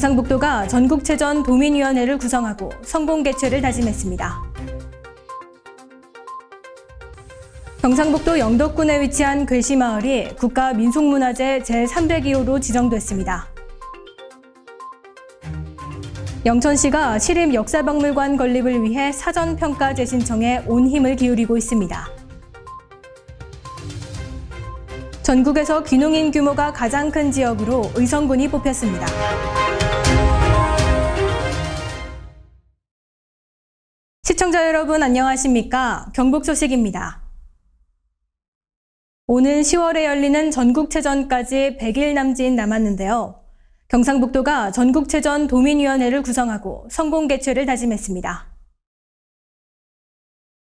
경상북도가 전국체전 도민위원회를 구성하고 성공 개최를 다짐했습니다. 경상북도 영덕군에 위치한 괴시마을이 국가민속문화재 제301호로 지정됐습니다. 영천시가 시립역사박물관 건립을 위해 사전평가 재신청에 온 힘을 기울이고 있습니다. 전국에서 귀농인 규모가 가장 큰 지역으로 의성군이 뽑혔습니다. 시청자 여러분 안녕하십니까? 경북 소식입니다. 오는 10월에 열리는 전국체전까지 100일 남짓 남았는데요. 경상북도가 전국체전 도민위원회를 구성하고 성공 개최를 다짐했습니다.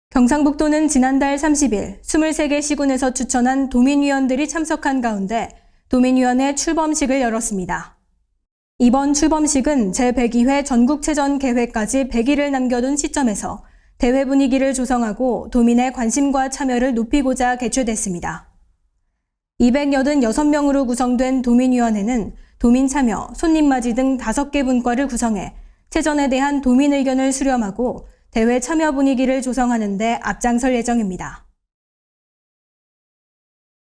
경상북도는 지난달 30일 23개 시군에서 추천한 도민위원들이 참석한 가운데 도민위원회 출범식을 열었습니다. 이번 출범식은 제102회 전국체전 개회까지 100일을 남겨둔 시점에서 대회 분위기를 조성하고 도민의 관심과 참여를 높이고자 개최됐습니다. 286명으로 구성된 도민위원회는 도민 참여, 손님 맞이 등 5개 분과를 구성해 체전에 대한 도민 의견을 수렴하고 대회 참여 분위기를 조성하는 데 앞장설 예정입니다.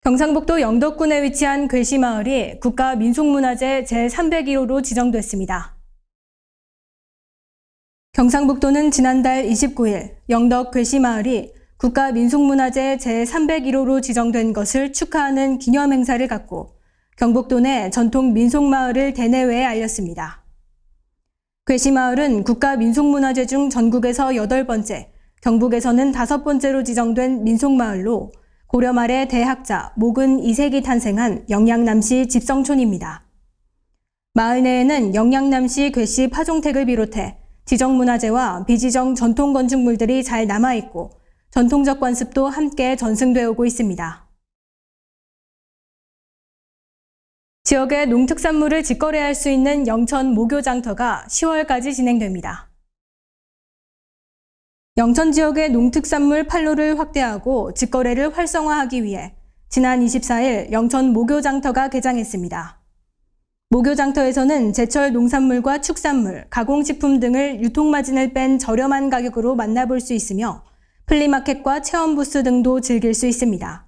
경상북도 영덕군에 위치한 괴시마을이 국가민속문화재 제301호로 지정됐습니다. 경상북도는 지난달 29일 영덕 괴시마을이 국가민속문화재 제301호로 지정된 것을 축하하는 기념행사를 갖고 경북도 내 전통 민속마을을 대내외에 알렸습니다. 괴시마을은 국가민속문화재 중 전국에서 8번째, 경북에서는 5번째로 지정된 민속마을로 고려 말의 대학자 목은 이색이 탄생한 영양남시 집성촌입니다. 마을 내에는 영양남시 괴시 파종택을 비롯해 지정문화재와 비지정 전통 건축물들이 잘 남아있고 전통적 관습도 함께 전승되어 오고 있습니다. 지역의 농특산물을 직거래할 수 있는 영천 목요장터가 10월까지 진행됩니다. 영천 지역의 농특산물 판로를 확대하고 직거래를 활성화하기 위해 지난 24일 영천 목요장터가 개장했습니다. 목요장터에서는 제철 농산물과 축산물, 가공식품 등을 유통마진을 뺀 저렴한 가격으로 만나볼 수 있으며 플리마켓과 체험부스 등도 즐길 수 있습니다.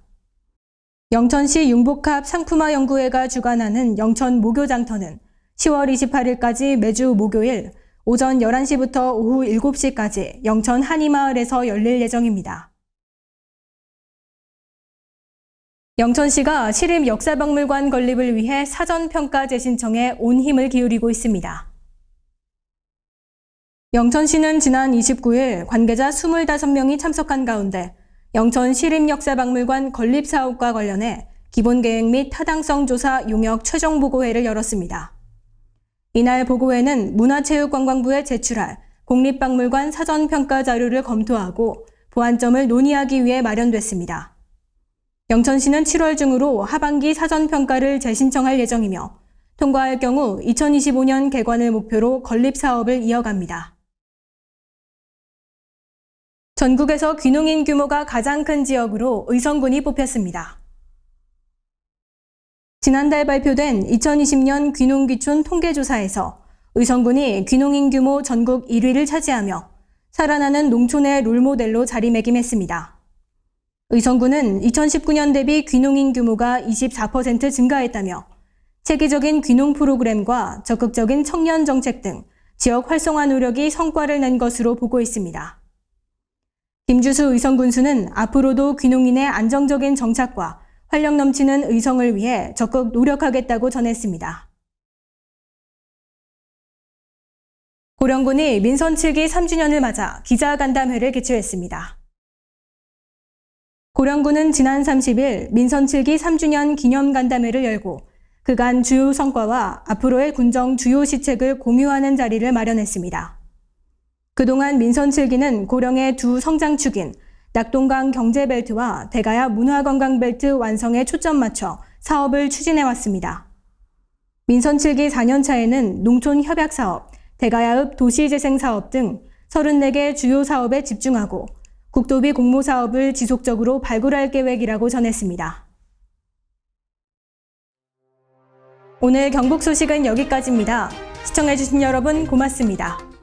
영천시 융복합 상품화연구회가 주관하는 영천 목요장터는 10월 28일까지 매주 목요일 오전 11시부터 오후 7시까지 영천 한이마을에서 열릴 예정입니다. 영천시가 시립역사박물관 건립을 위해 사전평가 재신청에 온 힘을 기울이고 있습니다. 영천시는 지난 29일 관계자 25명이 참석한 가운데 영천 시립역사박물관 건립 사업과 관련해 기본계획 및 타당성 조사 용역 최종 보고회를 열었습니다. 이날 보고회는 문화체육관광부에 제출할 국립박물관 사전평가 자료를 검토하고 보완점을 논의하기 위해 마련됐습니다. 영천시는 7월 중으로 하반기 사전평가를 재신청할 예정이며 통과할 경우 2025년 개관을 목표로 건립 사업을 이어갑니다. 전국에서 귀농인 규모가 가장 큰 지역으로 의성군이 뽑혔습니다. 지난달 발표된 2020년 귀농귀촌 통계조사에서 의성군이 귀농인 규모 전국 1위를 차지하며 살아나는 농촌의 롤모델로 자리매김했습니다. 의성군은 2019년 대비 귀농인 규모가 24% 증가했다며 체계적인 귀농 프로그램과 적극적인 청년 정책 등 지역 활성화 노력이 성과를 낸 것으로 보고 있습니다. 김주수 의성군수는 앞으로도 귀농인의 안정적인 정착과 활력 넘치는 의성을 위해 적극 노력하겠다고 전했습니다. 고령군이 민선 7기 3주년을 맞아 기자간담회를 개최했습니다. 고령군은 지난 30일 민선 7기 3주년 기념간담회를 열고 그간 주요 성과와 앞으로의 군정 주요 시책을 공유하는 자리를 마련했습니다. 그동안 민선 7기는 고령의 두 성장축인 낙동강 경제벨트와 대가야 문화관광벨트 완성에 초점 맞춰 사업을 추진해왔습니다. 민선 7기 4년차에는 농촌협약사업, 대가야읍 도시재생사업 등 34개 주요 사업에 집중하고 국도비 공모사업을 지속적으로 발굴할 계획이라고 전했습니다. 오늘 경북 소식은 여기까지입니다. 시청해주신 여러분 고맙습니다.